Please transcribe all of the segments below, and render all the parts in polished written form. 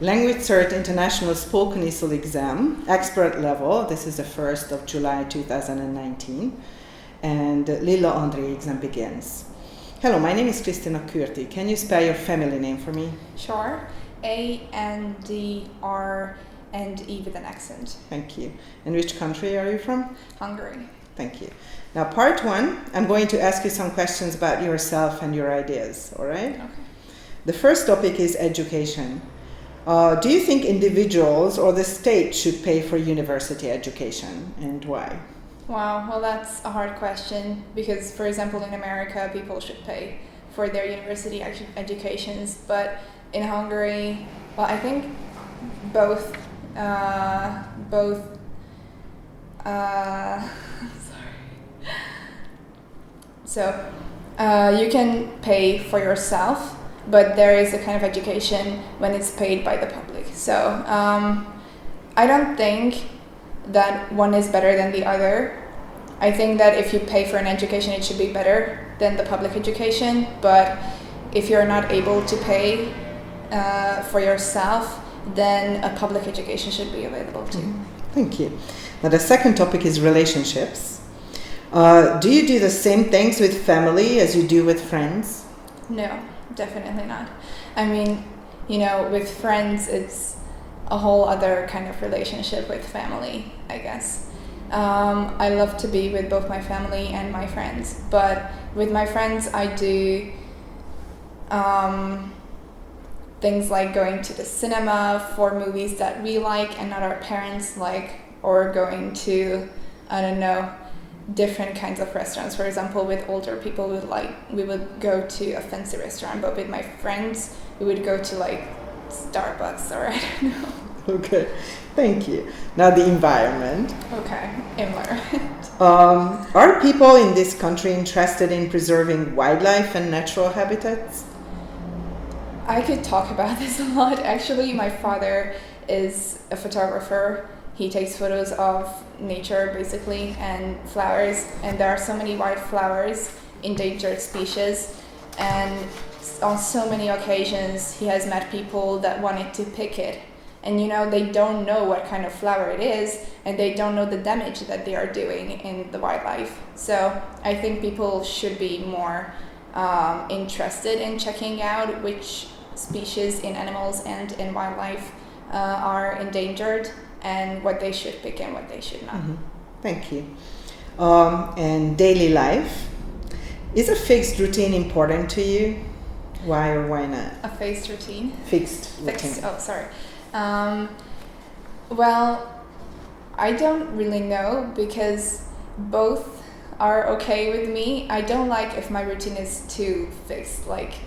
LanguageCert International Spoken ESOL exam, expert level. This is the 1st of July 2019. And Lilla André exam begins. Hello, my name is Kristina Kürti. Can you spell your family name for me? Sure. A-N-D-R-N-E with an accent. Thank you. And which country are you from? Hungary. Thank you. Now, part one, I'm going to ask you some questions about yourself and your ideas, all right? Okay. The first topic is education. Do you think individuals or the state should pay for university education, and why? Wow, well, that's a hard question because, for example, in America, people should pay for their university educations, but in Hungary, well, I think both. So you can pay for yourself, but there is a kind of education when it's paid by the public. So I don't think that one is better than the other. I think that if you pay for an education, it should be better than the public education, but if you're not able to pay for yourself, then a public education should be available too. Thank you. Now the second topic is relationships. Do you do the same things with family as you do with friends? No, definitely not. I mean, with friends, it's a whole other kind of relationship with family, I guess. I love to be with both my family and my friends, but with my friends I do things like going to the cinema for movies that we like and not our parents like, or going to, I don't know, different kinds of restaurants. For example, with older people, we would go to a fancy restaurant, but with my friends, we would go to like Starbucks or I don't know. Okay, thank you. Now the environment. Okay, environment. Are people in this country interested in preserving wildlife and natural habitats? I could talk about this a lot. Actually, my father is a photographer. He takes photos of nature, basically, and flowers. And there are so many wildflowers, endangered species. And on so many occasions, he has met people that wanted to pick it. And they don't know what kind of flower it is, and they don't know the damage that they are doing in the wildlife. So I think people should be more interested in checking out which species in animals and in wildlife are endangered, and what they should pick and what they should not. Mm-hmm. Thank you. And daily life. Is a fixed routine important to you? Why or why not? A fixed routine? Fixed routine. Oh, sorry. Well, I don't really know because both are okay with me. I don't like if my routine is too fixed. Like,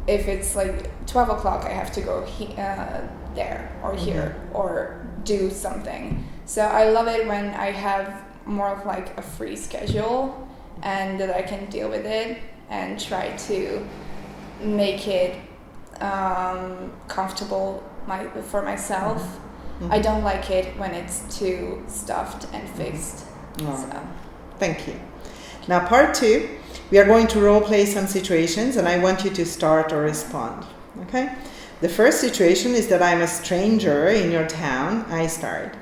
if it's like 12 o'clock, I have to go there or here or do something. So I love it when I have more of like a free schedule and that I can deal with it and try to make it comfortable for myself. Mm-hmm. I don't like it when it's too stuffed and fixed. Oh. So. Thank you. Now part two, we are going to role play some situations and I want you to start or respond. Okay? The first situation is that I'm a stranger in your town. I start.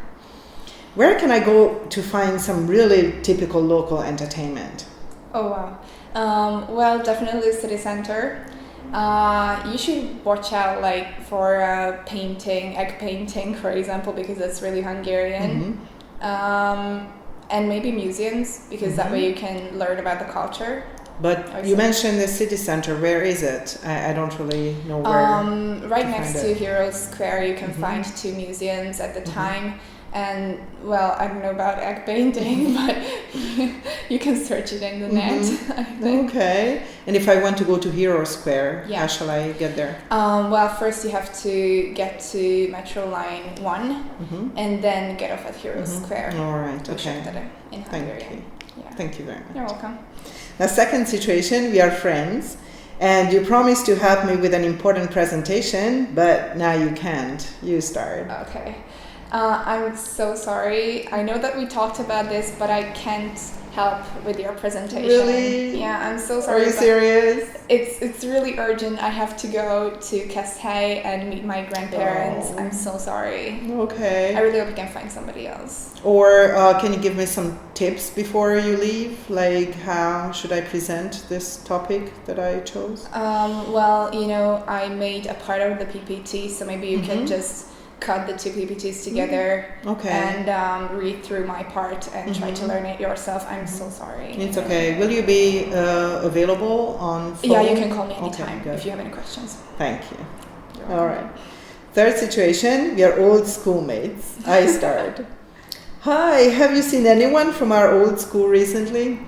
Where can I go to find some really typical local entertainment? Oh wow. Well, definitely city center. You should watch out for egg painting, for example, because that's really Hungarian. Mm-hmm. And maybe museums, because that way you can learn about the culture. But you mentioned the city center. Where is it? I don't really know where. Right next to Heroes Square, you can find two museums at the time. And, well, I don't know about egg painting, but you can search it in the net, I think. Okay. And if I want to go to Hero Square, how shall I get there? Well, first you have to get to Metro Line 1 and then get off at Hero Square. All right, okay. In Thank Hungary. you. Yeah. Thank you very much. You're welcome. Now, second situation, we are friends. And you promised to help me with an important presentation, but now you can't. You start. Okay. I'm so sorry. I know that we talked about this, but I can't help with your presentation. Really? Yeah, I'm so sorry. Are you serious? It's really urgent. I have to go to Cascais and meet my grandparents. Oh. I'm so sorry. Okay. I really hope you can find somebody else. Or can you give me some tips before you leave? Like, how should I present this topic that I chose? Well, I made a part of the PPT, so maybe you can just cut the two PPTs together and read through my part and try to learn it yourself. I'm so sorry. It's okay. Will you be available on phone? Yeah, you can call me anytime if you have any questions. Thank you. All right. Third situation, we are old schoolmates. I start. Hi, have you seen anyone from our old school recently?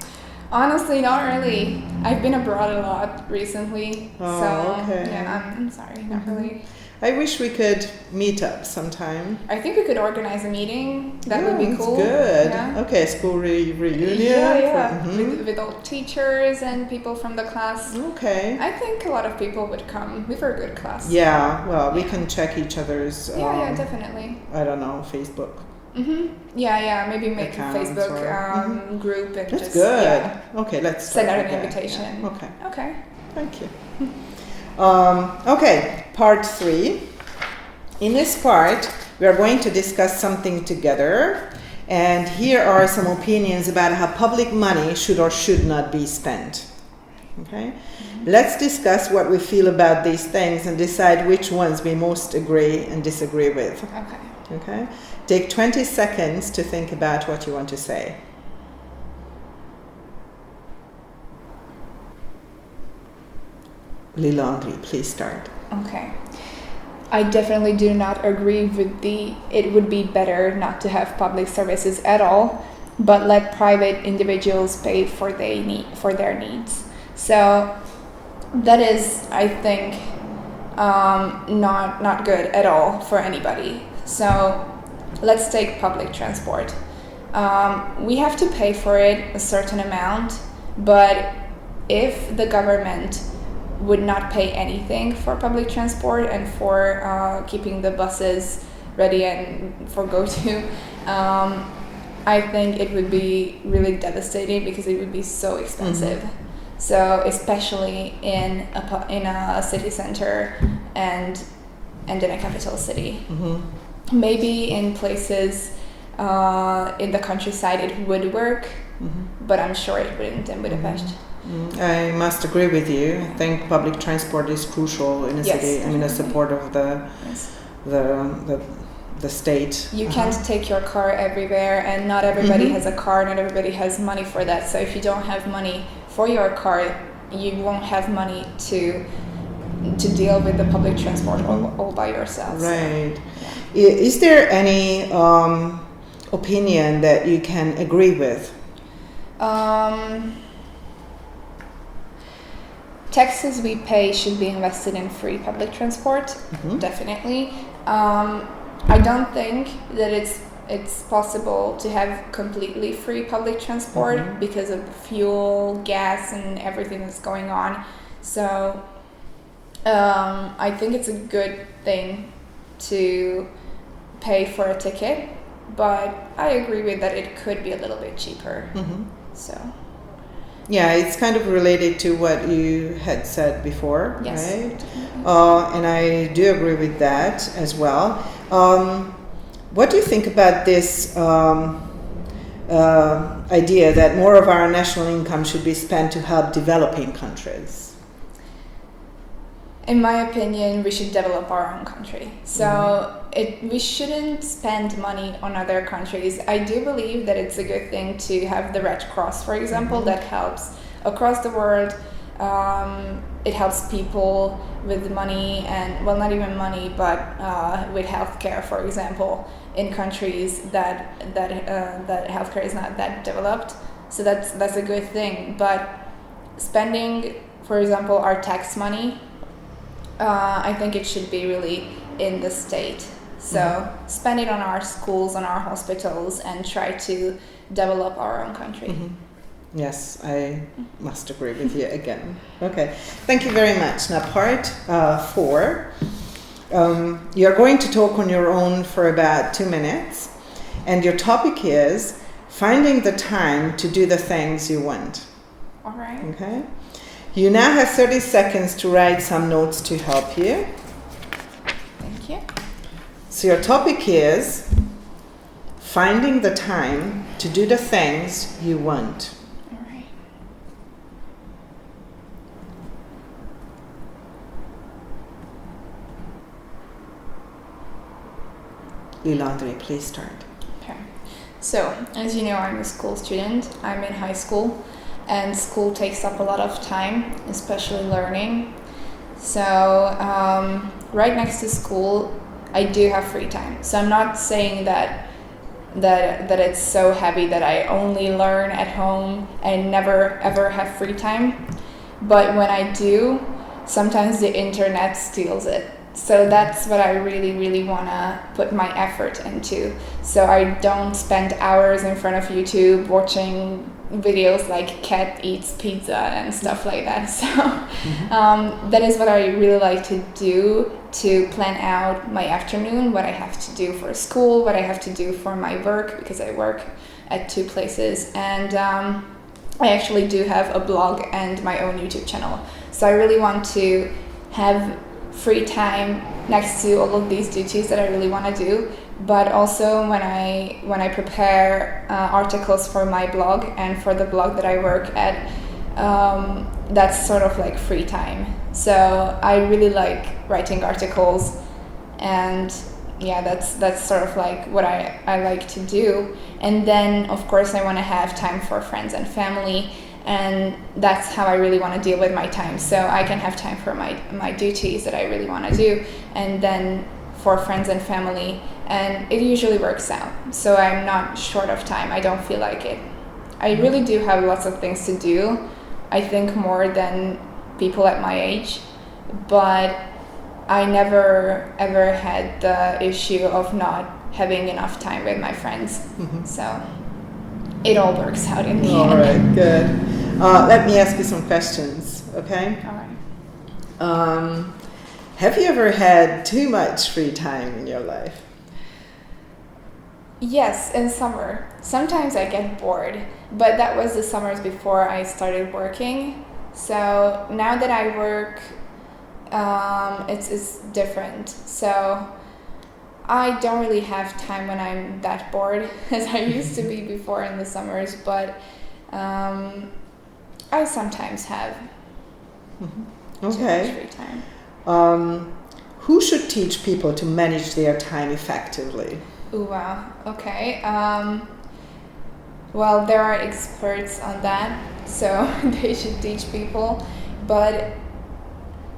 Honestly, not really. I've been abroad a lot recently. I'm sorry, not really. I wish we could meet up sometime. I think we could organize a meeting. That would be cool. Good. Yeah. Okay, school reunion. Yeah. With all teachers and people from the class. Okay. I think a lot of people would come. We were a good class. Yeah, well, we can check each other's... definitely. I don't know, Facebook. Yeah, maybe make Accounts a Facebook group and That's good. Okay, let's send out an invitation. Yeah. Okay. Thank you. Okay, part 3. In this part, we are going to discuss something together, and here are some opinions about how public money should or should not be spent. Okay? Let's discuss what we feel about these things and decide which ones we most agree and disagree with. Okay? Take 20 seconds to think about what you want to say. Lilandri, please start. Okay. I definitely do not agree with it would be better not to have public services at all, but let private individuals pay for their needs. So that is, I think, not good at all for anybody. So let's take public transport. We have to pay for it a certain amount, but if the government would not pay anything for public transport and for keeping the buses ready and for go-to, I think it would be really devastating because it would be so expensive. So especially in a city center and in a capital city. Maybe in places in the countryside it would work, but I'm sure it wouldn't in Budapest. I must agree with you. I think public transport is crucial in a city. I mean, the support of the state. You can't take your car everywhere, and not everybody has a car. Not everybody has money for that. So if you don't have money for your car, you won't have money to deal with the public transport all by yourself. Right. Is there any opinion that you can agree with? Taxes we pay should be invested in free public transport, definitely. I don't think that it's possible to have completely free public transport because of fuel, gas, and everything that's going on. So I think it's a good thing to pay for a ticket, but I agree with that it could be a little bit cheaper. So. Yeah, it's kind of related to what you had said before, right? And I do agree with that as well. What do you think about this idea that more of our national income should be spent to help developing countries? In my opinion, we should develop our own country. So we shouldn't spend money on other countries. I do believe that it's a good thing to have the Red Cross, for example, that helps across the world. It helps people with money and, well, not even money, but with healthcare, for example, in countries that healthcare is not that developed. So that's a good thing. But spending, for example, our tax money, I think it should be really in the state. So spend it on our schools, on our hospitals, and try to develop our own country. Yes, I must agree with you again. Okay, thank you very much. Now part 4. You're going to talk on your own for about 2 minutes, and your topic is finding the time to do the things you want. All right. Okay? You now have 30 seconds to write some notes to help you. Thank you. So your topic is finding the time to do the things you want. All right. Lilandri, please start. Okay. So, as you know, I'm a school student. I'm in high school, and school takes up a lot of time, especially learning. So, right next to school, I do have free time. So I'm not saying that it's so heavy that I only learn at home and never ever have free time. But when I do, sometimes the internet steals it. So that's what I really, really want to put my effort into. So I don't spend hours in front of YouTube watching videos like cat eats pizza and stuff like that. So that is what I really like to do, to plan out my afternoon, what I have to do for school, what I have to do for my work, because I work at 2 places. And I actually do have a blog and my own YouTube channel. So I really want to have free time next to all of these duties that I really want to do, but also when I prepare articles for my blog and for the blog that I work at, that's sort of like free time. So I really like writing articles, and yeah, that's sort of like what I like to do. And then of course I want to have time for friends and family, and that's how I really want to deal with my time. So I can have time for my duties that I really want to do, and then for friends and family, and it usually works out. So I'm not short of time. I don't feel like it. I really do have lots of things to do. I think more than people at my age, but I never ever had the issue of not having enough time with my friends. So it all works out in the end. All right, good. Let me ask you some questions, okay? All right. Have you ever had too much free time in your life? Yes, in summer. Sometimes I get bored, but that was the summers before I started working. So now that I work, it's different. So I don't really have time when I'm that bored as I used to be before in the summers, but I sometimes have too much free time. Who should teach people to manage their time effectively? Ooh, wow. Okay. Well, there are experts on that, so they should teach people. But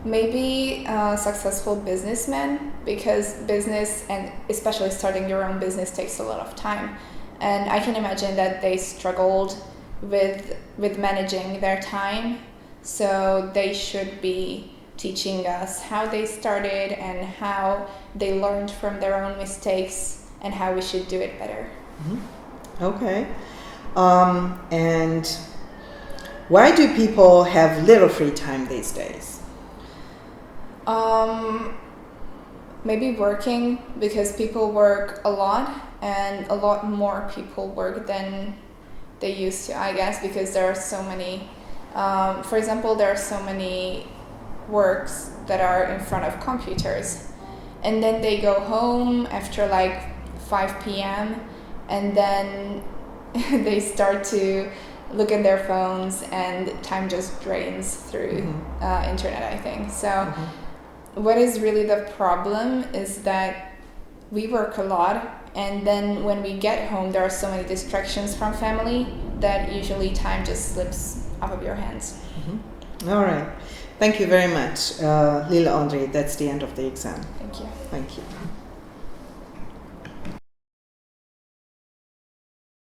maybe successful businessmen, because business, and especially starting your own business, takes a lot of time. And I can imagine that they struggled with managing their time. So they should be teaching us how they started and how they learned from their own mistakes and how we should do it better. Okay. And why do people have little free time these days? Maybe working, because people work a lot, and a lot more people work than they used to, I guess, because there are so many, for example, there are so many works that are in front of computers, and then they go home after like 5 p.m. and then they start to look at their phones and time just drains through internet, I think. So what is really the problem is that we work a lot, and then when we get home there are so many distractions from family that usually time just slips out of your hands. All right. Thank you very much, Lilandri. That's the end of the exam. Thank you. Thank you.